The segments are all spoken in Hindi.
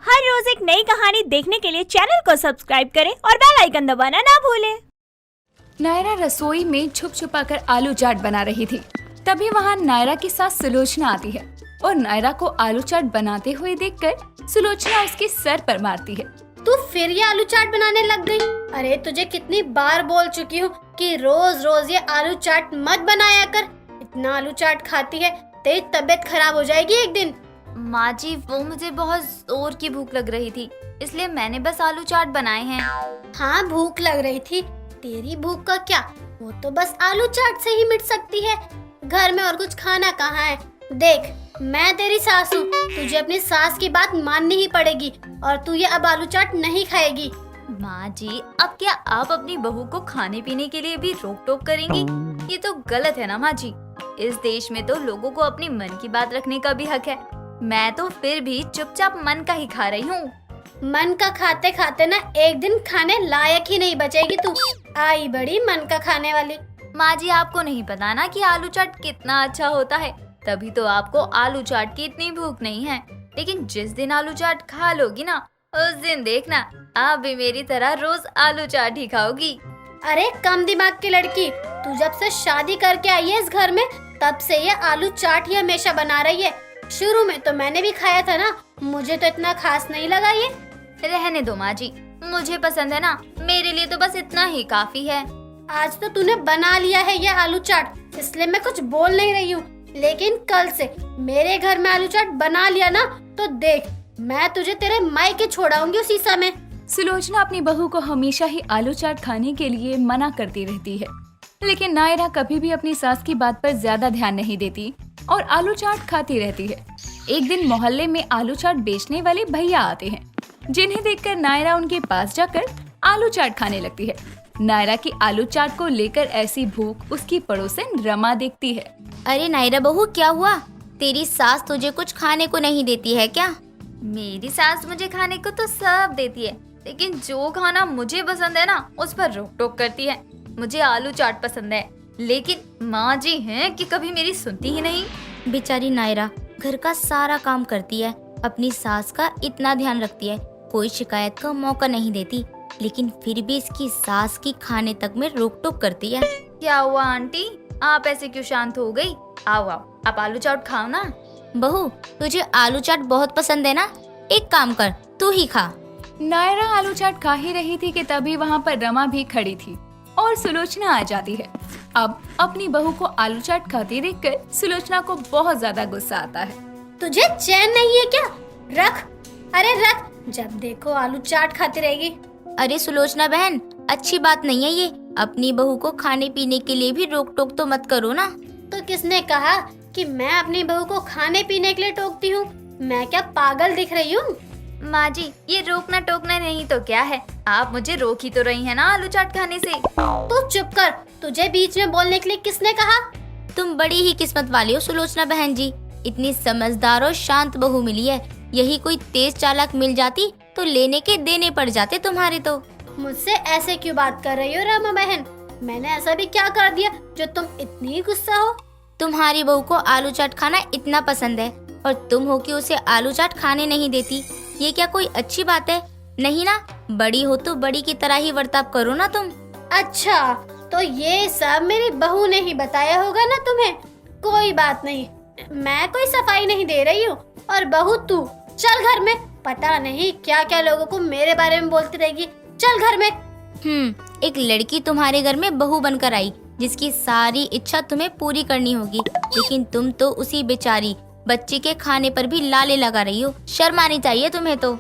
हर रोज एक नई कहानी देखने के लिए चैनल को सब्सक्राइब करें और बेल आइकन दबाना ना भूलें। नायरा रसोई में छुप छुपा कर आलू चाट बना रही थी। तभी वहाँ नायरा की सास सुलोचना आती है और नायरा को आलू चाट बनाते हुए देखकर सुलोचना उसके सर पर मारती है। तू फिर ये आलू चाट बनाने लग गई? अरे तुझे कितनी बार बोल चुकी हूँ कि रोज रोज ये आलू चाट मत बनाया कर। इतना आलू चाट खाती है तेरी तबीयत खराब हो जाएगी एक दिन। माँ जी, वो मुझे बहुत जोर की भूख लग रही थी, इसलिए मैंने बस आलू चाट बनाए हैं। हाँ, भूख लग रही थी। तेरी भूख का क्या, वो तो बस आलू चाट से ही मिट सकती है। घर में और कुछ खाना कहाँ है? देख, मैं तेरी सास हूँ, तुझे अपनी सास की बात माननी ही पड़ेगी और तू ये अब आलू चाट नहीं खाएगी। माँ जी, अब क्या आप अपनी बहू को खाने पीने के लिए भी रोक टोक करेंगी? ये तो गलत है ना माँ जी। इस देश में तो लोगों को अपनी मन की बात रखने का भी हक है। मैं तो फिर भी चुपचाप मन का ही खा रही हूँ। मन का खाते खाते ना एक दिन खाने लायक ही नहीं बचेगी तू। आई बड़ी मन का खाने वाली। माँ जी, आपको नहीं पता ना कि आलू चाट कितना अच्छा होता है, तभी तो आपको आलू चाट की इतनी भूख नहीं है। लेकिन जिस दिन आलू चाट खा लोगी ना, उस दिन देखना आप भी मेरी तरह रोज आलू चाट ही खाओगी। अरे कम दिमाग की लड़की, तू जब से शादी करके आई है इस घर में, तब से ये आलू चाट ही हमेशा बना रही है। शुरू में तो मैंने भी खाया था ना, मुझे तो इतना खास नहीं लगा ये। रहने दो माँ जी, मुझे पसंद है ना, मेरे लिए तो बस इतना ही काफी है। आज तो तूने बना लिया है ये आलू चाट, इसलिए मैं कुछ बोल नहीं रही हूँ। लेकिन कल से मेरे घर में आलू चाट बना लिया ना, तो देख मैं तुझे तेरे मायके छोड़ाऊंगी उसी समय। सुलोचना अपनी बहू को हमेशा ही आलू चाट खाने के लिए मना करती रहती है, लेकिन नायरा कभी भी अपनी सास की बात पर ज्यादा ध्यान नहीं देती और आलू चाट खाती रहती है। एक दिन मोहल्ले में आलू चाट बेचने वाले भैया आते हैं, जिन्हें देखकर नायरा उनके पास जाकर आलू चाट खाने लगती है। नायरा की आलू चाट को लेकर ऐसी भूख उसकी पड़ोसन रमा देखती है। अरे नायरा बहू, क्या हुआ? तेरी सास तुझे कुछ खाने को नहीं देती है क्या? मेरी सास मुझे खाने को तो सब देती है, लेकिन जो खाना मुझे पसंद है ना, उस पर रोक टोक करती है। मुझे आलू चाट पसंद है, लेकिन माँ जी हैं कि कभी मेरी सुनती ही नहीं। बेचारी नायरा घर का सारा काम करती है, अपनी सास का इतना ध्यान रखती है, कोई शिकायत का मौका नहीं देती, लेकिन फिर भी इसकी सास की खाने तक में रोक टोक करती है। क्या हुआ आंटी, आप ऐसे क्यों शांत हो गई? आओ आओ, आप आलू चाट खाओ ना। बहू, तुझे आलू चाट बहुत पसंद है ना, एक काम कर, तू ही खा। नायरा आलू चाट खा ही रही थी कि तभी वहाँ पर रमा भी खड़ी थी और सुलोचना आ जाती है। अब अपनी बहू को आलू चाट खाती देखकर सुलोचना को बहुत ज्यादा गुस्सा आता है। तुझे चैन नहीं है क्या? रख, अरे रख, जब देखो आलू चाट खाती रहेगी। अरे सुलोचना बहन, अच्छी बात नहीं है ये, अपनी बहू को खाने पीने के लिए भी रोक टोक तो मत करो ना। तो किसने कहा कि मैं अपनी बहू को खाने पीने के लिए टोकती हूँ? मैं क्या पागल दिख रही हूँ? माँ जी, ये रोकना टोकना नहीं तो क्या है, आप मुझे रोक ही तो रही है ना आलू चाट खाने से। तू चुप कर, तुझे बीच में बोलने के लिए किसने कहा? तुम बड़ी ही किस्मत वाली हो सुलोचना बहन जी, इतनी समझदार और शांत बहू मिली है। यही कोई तेज चालाक मिल जाती तो लेने के देने पड़ जाते तुम्हारे तो। मुझसे ऐसे क्यों बात कर रही हो रमा बहन? मैंने ऐसा भी क्या कर दिया जो तुम इतनी गुस्सा हो? तुम्हारी बहू को आलू चाट खाना इतना पसंद है और तुम हो कि उसे आलू चाट खाने नहीं देती, ये क्या कोई अच्छी बात है? नहीं ना, बड़ी हो तो बड़ी की तरह ही बर्ताव करो ना तुम। अच्छा, तो ये सब मेरी बहू ने ही बताया होगा ना तुम्हें? कोई बात नहीं, मैं कोई सफाई नहीं दे रही हूँ। और बहू तू चल घर में, पता नहीं क्या क्या लोगों को मेरे बारे में बोलती रहेगी। चल घर में। एक लड़की तुम्हारे घर में बहू बनकर आई, जिसकी सारी इच्छा तुम्हें पूरी करनी होगी, लेकिन तुम तो उसी बेचारी बच्ची के खाने पर भी लाले लगा रही हो। शर्म आनी चाहिए तुम्हें तो।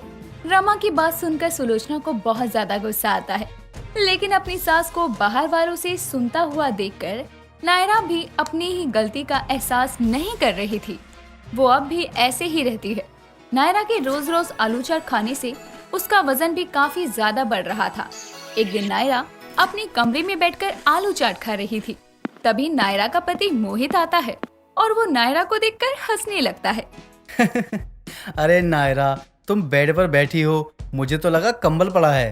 रमा की बात सुनकर सुलोचना को बहुत ज्यादा गुस्सा आता है, लेकिन अपनी सास को बाहर वालों से सुनता हुआ देखकर नायरा भी अपनी ही गलती का एहसास नहीं कर रही थी। वो अब भी ऐसे ही रहती है। नायरा के रोज रोज आलू चाट खाने से उसका वजन भी काफी ज्यादा बढ़ रहा था। एक दिन नायरा अपने कमरे में बैठकर आलू चाट खा रही थी। तभी नायरा का पति मोहित आता है और वो नायरा को देखकर हंसने लगता है। अरे नायरा, तुम बेड पर बैठी हो, मुझे तो लगा कंबल पड़ा है।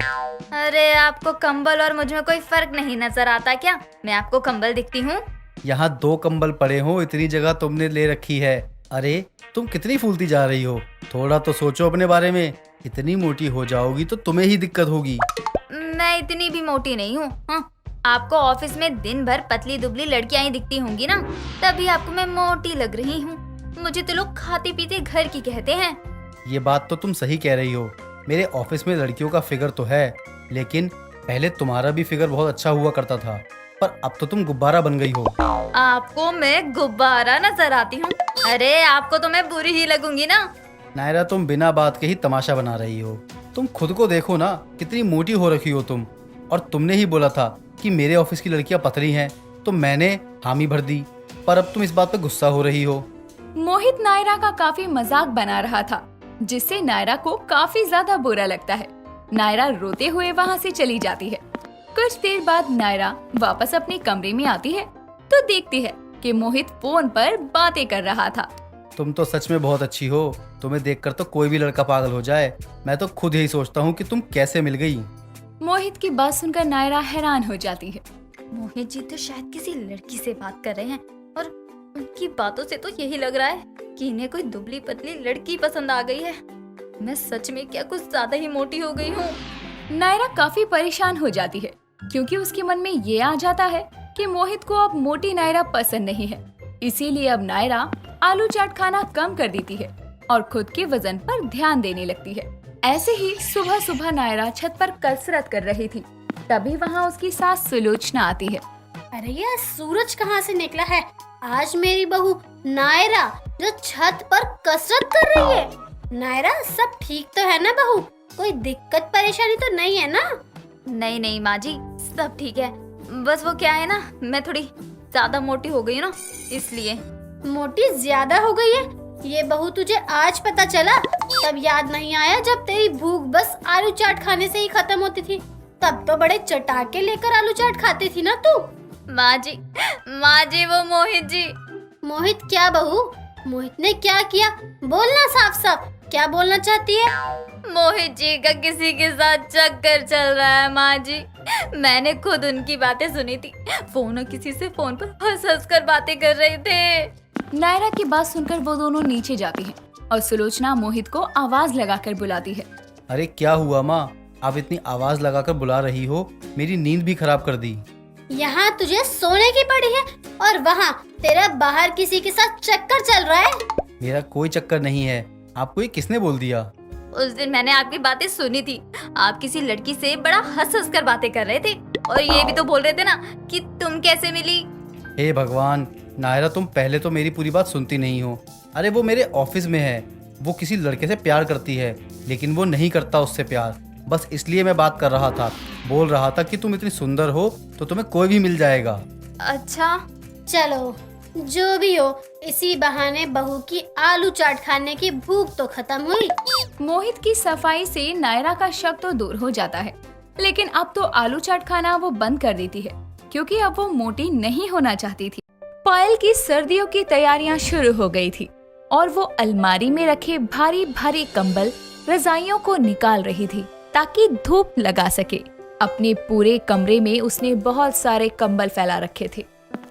अरे आपको कंबल और मुझ में कोई फर्क नहीं नजर आता क्या? मैं आपको कंबल दिखती हूँ? यहाँ 2 कंबल पड़े हो, इतनी जगह तुमने ले रखी है। अरे तुम कितनी फूलती जा रही हो, थोड़ा तो सोचो अपने बारे में। इतनी मोटी हो जाओगी तो तुम्हें ही दिक्कत होगी। मैं इतनी भी मोटी नहीं हूँ। हाँ, आपको ऑफिस में दिन भर पतली दुबली लड़कियां ही दिखती होंगी ना, तभी आपको मैं मोटी लग रही हूँ। मुझे तो लोग खाते पीते घर की कहते हैं। ये बात तो तुम सही कह रही हो। मेरे ऑफिस में लड़कियों का फिगर तो है, लेकिन पहले तुम्हारा भी फिगर बहुत अच्छा हुआ करता था, पर अब तो तुम गुब्बारा बन गई हो। आपको मैं गुब्बारा नजर आती हूँ? अरे आपको तो मैं बुरी ही लगूंगी ना। नायरा, तुम बिना बात के ही तमाशा बना रही हो। तुम खुद को देखो ना, कितनी मोटी हो रखी हो तुम। और तुमने ही बोला था कि मेरे ऑफिस की लड़कियां पतली हैं, तो मैंने हामी भर दी, पर अब तुम इस बात पे गुस्सा हो रही हो। मोहित नायरा का काफी मजाक बना रहा था, जिससे नायरा को काफी ज्यादा बुरा लगता है। नायरा रोते हुए वहाँ से चली जाती है। कुछ देर बाद नायरा वापस अपने कमरे में आती है तो देखती है कि मोहित फोन पर बातें कर रहा था। तुम तो सच में बहुत अच्छी हो। तुम्हें देखकर तो कोई भी लड़का पागल हो जाए। मैं तो खुद यही सोचता हूँ कि तुम कैसे मिल गई। मोहित की बात सुनकर नायरा हैरान हो जाती है। मोहित जी तो शायद किसी लड़की से बात कर रहे हैं, और उनकी बातों से तो यही लग रहा है कि इन्हें कोई दुबली पतली लड़की पसंद आ गई है। मैं सच में क्या कुछ ज्यादा ही मोटी हो गई हूँ? नायरा काफी परेशान हो जाती है, क्योंकि उसके मन में ये आ जाता है कि मोहित को अब मोटी नायरा पसंद नहीं है। इसीलिए अब नायरा आलू चाट खाना कम कर देती है और खुद के वजन पर ध्यान देने लगती है। ऐसे ही सुबह सुबह नायरा छत पर कसरत कर रही थी, तभी वहाँ उसकी सास सुलोचना आती है। अरे ये सूरज कहाँ से निकला है? आज मेरी बहू नायरा जो छत पर कसरत कर रही है। नायरा, सब ठीक तो है ना बहू? कोई दिक्कत परेशानी तो नहीं है ना? नहीं नहीं माँ जी, सब ठीक है। बस वो क्या है ना, मैं थोड़ी ज्यादा मोटी हो गई ना, इसलिए। मोटी ज्यादा हो गई है? ये बहू तुझे आज पता चला? तब याद नहीं आया जब तेरी भूख बस आलू चाट खाने से ही खत्म होती थी? तब तो बड़े चटाके लेकर आलू चाट खाती थी ना तू। माँ जी वो मोहित जी। मोहित क्या बहू? मोहित ने क्या किया? बोलना साफ साफ, क्या बोलना चाहती है? मोहित जी का किसी के साथ चक्कर चल रहा है माँ जी। मैंने खुद उनकी बातें सुनी थी। किसी से फोन पर हंस हंस कर बातें कर रहे थे। नायरा की बात सुनकर वो दोनों नीचे जाती हैं और सुलोचना मोहित को आवाज लगाकर बुलाती है। अरे क्या हुआ माँ, आप इतनी आवाज लगाकर बुला रही हो? मेरी नींद भी खराब कर दी। यहाँ तुझे सोने की पड़ी है और वहाँ तेरा बाहर किसी के साथ चक्कर चल रहा है। मेरा कोई चक्कर नहीं है। आपको ये किसने बोल दिया? उस दिन मैंने आपकी बातें सुनी थी। आप किसी लड़की से बड़ा हंस हंस कर बातें कर रहे थे, और ये भी तो बोल रहे थे ना कि तुम कैसे मिली। हे भगवान, नायरा तुम पहले तो मेरी पूरी बात सुनती नहीं हो। अरे वो मेरे ऑफिस में है, वो किसी लड़के से प्यार करती है, लेकिन वो नहीं करता उससे प्यार। बस इसलिए मैं बात कर रहा था, बोल रहा था कि तुम इतनी सुंदर हो तो तुम्हें कोई भी मिल जाएगा। अच्छा चलो जो भी हो, इसी बहाने बहू की आलू चाट खाने की भूख तो खत्म हुई। मोहित की सफाई से नायरा का शक तो दूर हो जाता है, लेकिन अब तो आलू चाट खाना वो बंद कर देती है, क्योंकि अब वो मोटी नहीं होना चाहती थी। पायल की सर्दियों की तैयारियां शुरू हो गई थी और वो अलमारी में रखे भारी भारी कंबल, रजाइयों को निकाल रही थी ताकि धूप लगा सके। अपने पूरे कमरे में उसने बहुत सारे कंबल फैला रखे थे,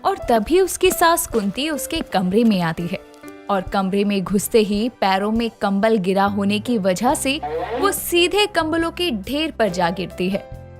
और तभी उसकी सास कुंती उसके कमरे में आती है और कमरे में घुसते ही पैरों में कंबल गिरा होने की वजह से वो सीधे कंबलों के ढेर पर जा गिरती है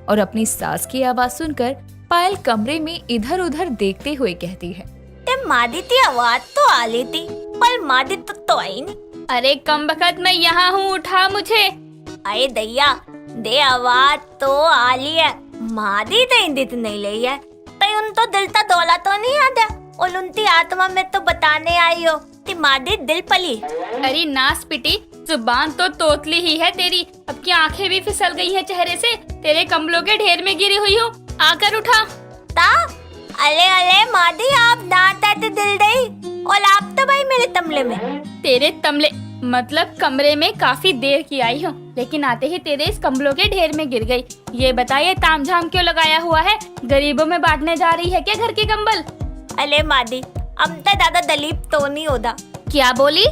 और अपनी सास की आवाज सुनकर पायल कमरे में इधर उधर देखते हुए कहती है, ते मादी ती आवाज तो आ ली थी, पर मादी तो आई नहीं। अरे कम बखत मैं यहाँ हूँ, उठा मुझे। अरे दैया, दे आवाज तो आ ली है, मादी तो इंदित नहीं ली है। तय उन तो दिल ता दौला तो नहीं आदा, और उनती आत्मा में तो बताने आई हो कि मादी दिल पली। अरे नास पिटी, जुबान तो तोतली ही है तेरी। अब की आंखें भी फिसल गई है चेहरे से। तेरे कंबलों के ढेर में गिरी हुई हूँ, आकर उठा। ता अले अले मादी, आप दांत आते दिल दई, और आप तो भाई मेरे तमले में। तेरे तमले मतलब कमरे में काफी देर की आई हूँ, लेकिन आते ही तेरे इस कंबलों के ढेर में गिर गई। ये बताइए तामझाम क्यों लगाया हुआ है? गरीबों में बांटने जा रही है क्या घर के कंबल? अले मादी, अब तो दादा दलीप तो नहीं होता। क्या बोली?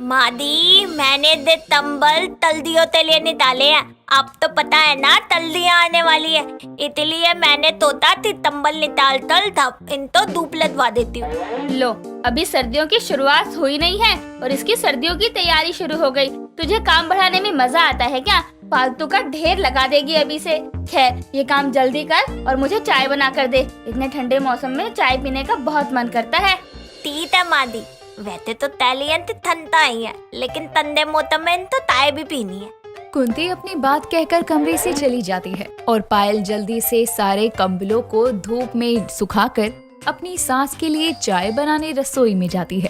मादी, मैंने दे तंबल तल्दियों के लिए निकाले हैं। अब तो पता है ना तल्दियां आने वाली है, इसलिए मैंने तोता थी तंबल निकाल तल था, इन तो धूप लगवा देती हूँ। लो अभी सर्दियों की शुरुआत हुई नहीं है और इसकी सर्दियों की तैयारी शुरू हो गई। तुझे काम बढ़ाने में मजा आता है क्या? फालतू का ढेर लगा देगी अभी से। खैर, ये काम जल्दी कर और मुझे चाय बना कर दे। इतने ठंडे मौसम में चाय पीने का बहुत मन करता है। ठीक है मादी, वैसे तो तैलियंत ठंडा ही है, लेकिन ठंडे मौसम में तो चाय भी पीनी है। कुंती अपनी बात कहकर कमरे से चली जाती है और पायल जल्दी से सारे कंबलों को धूप में सुखाकर अपनी सास के लिए चाय बनाने रसोई में जाती है।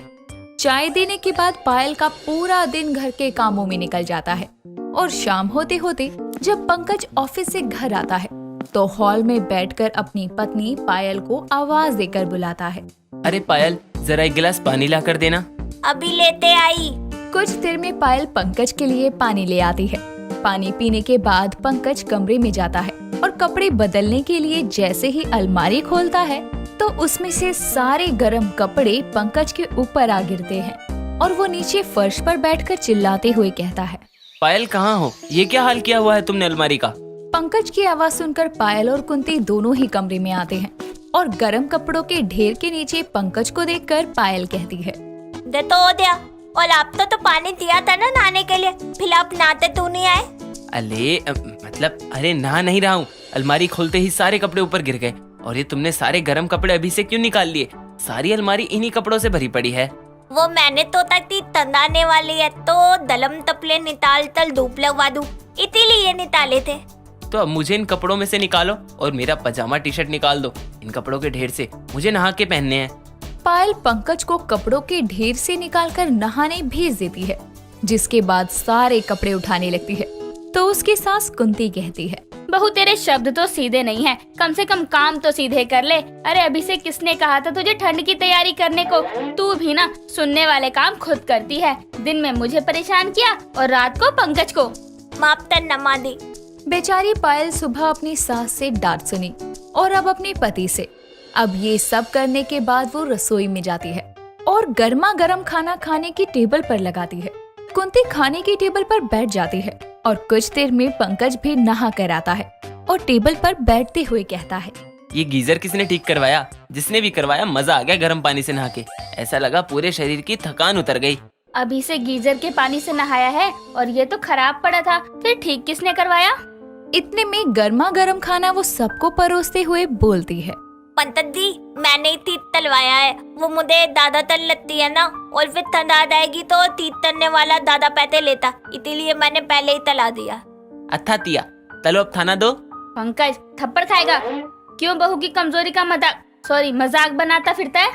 चाय देने के बाद पायल का पूरा दिन घर के कामों में निकल जाता है और शाम होते होते जब पंकज ऑफिस से घर आता है तो हॉल में बैठकर अपनी पत्नी पायल को आवाज देकर बुलाता है। अरे पायल, जरा एक गिलास पानी ला कर देना। अभी लेते आई। कुछ देर में पायल पंकज के लिए पानी ले आती है। पानी पीने के बाद पंकज कमरे में जाता है और कपड़े बदलने के लिए जैसे ही अलमारी खोलता है तो उसमें से सारे गर्म कपड़े पंकज के ऊपर आ गिरते हैं और वो नीचे फर्श पर बैठकर चिल्लाते हुए कहता है, पायल कहाँ हो? ये क्या हाल किया हुआ है तुमने अलमारी का? पंकज की आवाज सुनकर पायल और कुंती दोनों ही कमरे में आते हैं और गर्म कपड़ों के ढेर के नीचे पंकज को देखकर पायल कहती है, दे तो हो दिया, और आप तो पानी दिया था ना नहाने के लिए, फिर आप नहाते तू नहीं आए? अरे नहा नहीं रहा हूँ। अलमारी खोलते ही सारे कपड़े ऊपर गिर गए और ये तुमने सारे गर्म कपड़े अभी से क्यों निकाल लिए? सारी अलमारी इन्हीं कपड़ों से भरी पड़ी है। वो मैंने तो तक तंदाने वाली है तो दलम तपले निकाल तल धूप लगवा दूं, इसीलिए निकाले थे। तो अब मुझे इन कपड़ों में से निकालो और मेरा पजामा टी शर्ट निकाल दो। इन कपड़ों के ढेर से मुझे नहा के पहनने हैं। पायल पंकज को कपड़ों के ढेर से निकालकर नहाने भेज देती है, जिसके बाद सारे कपड़े उठाने लगती है तो उसकी सास कुंती कहती है, बहू तेरे शब्द तो सीधे नहीं है, कम से कम काम तो सीधे कर ले। अरे अभी से किसने कहा था तुझे ठंड की तैयारी करने को? तू भी ना सुनने वाले काम खुद करती है। दिन में मुझे परेशान किया और रात को पंकज को। माफ कर नमादी। बेचारी पायल सुबह अपनी सास से डांट सुनी और अब अपने पति से। अब ये सब करने के बाद वो रसोई में जाती है और गर्मा गर्म खाना खाने की टेबल पर लगाती है। कुंती खाने की टेबल पर बैठ जाती है और कुछ देर में पंकज भी नहा कर आता है और टेबल पर बैठते हुए कहता है, ये गीजर किसने ठीक करवाया? जिसने भी करवाया मजा आ गया गर्म पानी से नहा के। ऐसा लगा पूरे शरीर की थकान उतर गई। अभी से गीजर के पानी से नहाया है और ये तो खराब पड़ा था, फिर ठीक किसने करवाया? इतने में गर्मा गर्म खाना वो सबको परोसते हुए बोलती है, पंडित जी, मैंने ही तीत तलवाया है। वो मुझे दादा तल लगती है ना, और फिर ठंड आ जाएगी तो तीत तलने वाला दादा पैसे लेता, इसीलिए मैंने पहले ही तला दिया। अच्छा तिया, तलो अब खाना दो। पंकज थप्पड़ खाएगा। क्यों बहू की कमजोरी का मजाक बनाता फिरता है?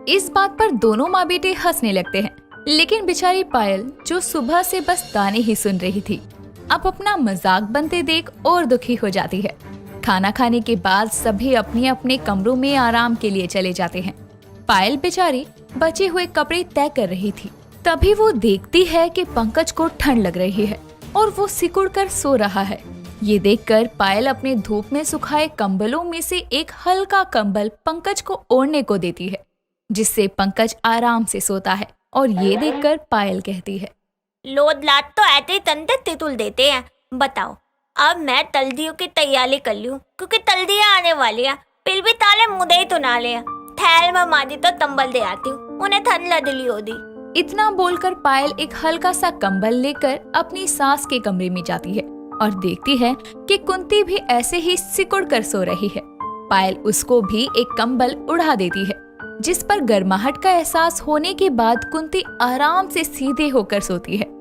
इस बात पर दोनों माँ बेटे हंसने लगते हैं, लेकिन बेचारी पायल जो सुबह से बस ताने ही सुन रही थी, अब अपना मजाक बनते देख और दुखी हो जाती है। खाना खाने के बाद सभी अपने अपने कमरों में आराम के लिए चले जाते हैं। पायल बेचारी बचे हुए कपड़े तय कर रही थी, तभी वो देखती है कि पंकज को ठंड लग रही है और वो सिकुड़ कर सो रहा है। ये देखकर पायल अपने धूप में सुखाए कंबलों में से एक हल्का कंबल पंकज को ओढ़ने को देती है, जिससे पंकज आराम से सोता है। और ये देखकर पायल कहती है, लोद लाद तो ऐसे ही तंते तितुल देते हैं। बताओ, अब मैं तल्दियों की तैयारी कर लूं, क्योंकि तल्दियां आने वाली है। फिर भी ताले मुदे ही तो ना ले। ठहर मैं मादी तो तंबल दे आती हूँ, उन्हें ठंड लदली होगी। इतना बोलकर पायल एक हल्का सा कंबल लेकर अपनी सास के कमरे में जाती है और देखती है कि कुंती भी ऐसे ही सिकुड़ कर सो रही है। पायल उसको भी एक कंबल उड़ा देती है, जिस पर गर्माहट का एहसास होने के बाद कुंती आराम से सीधे होकर सोती है।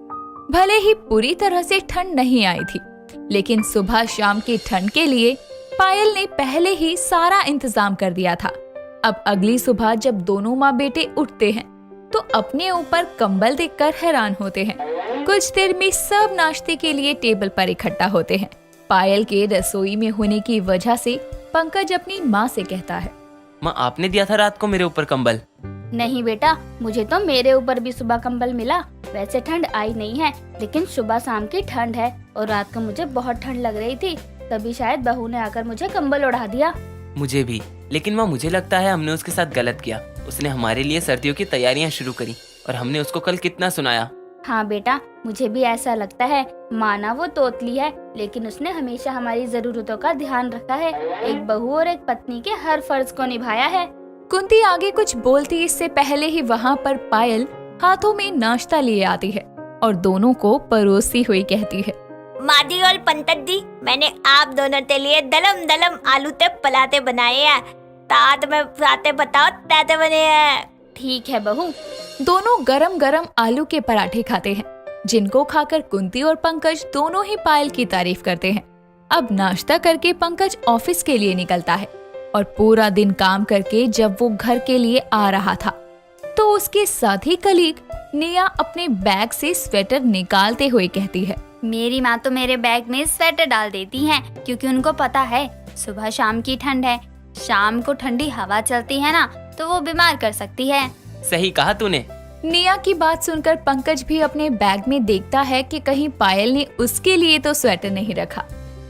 भले ही पूरी तरह से ठंड नहीं आई थी, लेकिन सुबह शाम की ठंड के लिए पायल ने पहले ही सारा इंतजाम कर दिया था। अब अगली सुबह जब दोनों माँ बेटे उठते हैं तो अपने ऊपर कंबल देखकर हैरान होते हैं। कुछ देर में सब नाश्ते के लिए टेबल पर इकट्ठा होते हैं। पायल के रसोई में होने की वजह से पंकज अपनी माँ से कहता है, माँ आपने दिया था रात को मेरे ऊपर कंबल? नहीं बेटा, मुझे तो मेरे ऊपर भी सुबह कंबल मिला। वैसे ठंड आई नहीं है, लेकिन सुबह शाम की ठंड है और रात को मुझे बहुत ठंड लग रही थी, तभी शायद बहू ने आकर मुझे कंबल उड़ा दिया। मुझे भी, लेकिन माँ मुझे लगता है हमने उसके साथ गलत किया। उसने हमारे लिए सर्दियों की तैयारियां शुरू करी और हमने उसको कल कितना सुनाया। हाँ बेटा, मुझे भी ऐसा लगता है। माना वो तोतली है, लेकिन उसने हमेशा हमारी जरूरतों का ध्यान रखा है। एक बहू और एक पत्नी के हर फर्ज को निभाया है। कुंती आगे कुछ बोलती इससे पहले ही वहाँ पर पायल हाथों में नाश्ता लिए आती है और दोनों को परोसती हुई कहती है, मादी और पंतत दी, मैंने आप दोनों के लिए दलम दलम आलू ते पलाते बनाए हैं। तात में पराते बताओ तैते बने हैं। ठीक है बहू। दोनों गरम गरम आलू के पराठे खाते हैं, जिनको खाकर कुंती और पंकज दोनों ही पायल की तारीफ करते हैं। अब नाश्ता करके पंकज ऑफिस के लिए निकलता है और पूरा दिन काम करके जब वो घर के लिए आ रहा था तो उसके साथी कलीग निया अपने बैग से स्वेटर निकालते हुए कहती है, मेरी माँ तो मेरे बैग में स्वेटर डाल देती हैं, क्योंकि उनको पता है सुबह शाम की ठंड है, शाम को ठंडी हवा चलती है ना तो वो बीमार कर सकती है। सही कहा तूने। निया की बात सुनकर पंकज भी अपने बैग में देखता है कि कहीं पायल ने उसके लिए तो स्वेटर नहीं रखा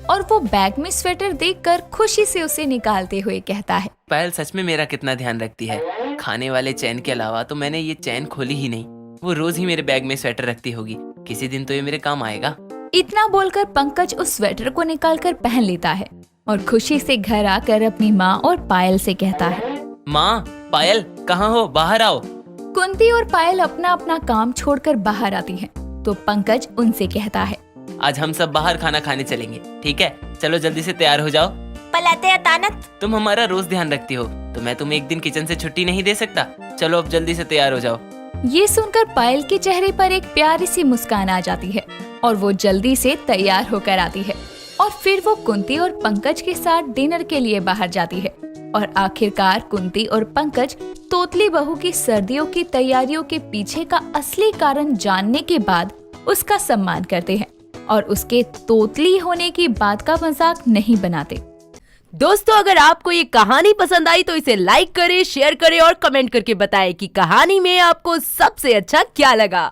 और वो बैग में स्वेटर देखकर खुशी से उसे निकालते हुए कहता है, पायल सच में मेरा कितना ध्यान रखती है। खाने वाले चैन के अलावा तो मैंने ये चैन खोली ही नहीं। वो रोज ही मेरे बैग में स्वेटर रखती होगी, किसी दिन तो ये मेरे काम आएगा। इतना बोलकर पंकज उस स्वेटर को निकालकर पहन लेता है और खुशी से घर आकर अपनी माँ और पायल से कहता है, माँ, पायल कहाँ हो, बाहर आओ। कुंती और पायल अपना अपना काम छोड़कर बाहर आती हैं, तो पंकज उनसे कहता है, आज हम सब बाहर खाना खाने चलेंगे, ठीक है? चलो जल्दी से तैयार हो जाओ। पलाते अचानक। तुम हमारा रोज ध्यान रखती हो तो मैं तुम्हें एक दिन किचन से छुट्टी नहीं दे सकता। चलो अब जल्दी से तैयार हो जाओ। ये सुनकर पायल के चेहरे पर एक प्यारी सी मुस्कान आ जाती है और वो जल्दी से तैयार होकर आती है और फिर वो कुंती और पंकज के साथ डिनर के लिए बाहर जाती है। और आखिरकार कुंती और पंकज तोतली बहू की सर्दियों की तैयारियों के पीछे का असली कारण जानने के बाद उसका सम्मान करते हैं और उसके तोतली होने की बात का मजाक नहीं बनाते। दोस्तों, अगर आपको ये कहानी पसंद आई तो इसे लाइक करें, शेयर करें और कमेंट करके बताएं कि कहानी में आपको सबसे अच्छा क्या लगा।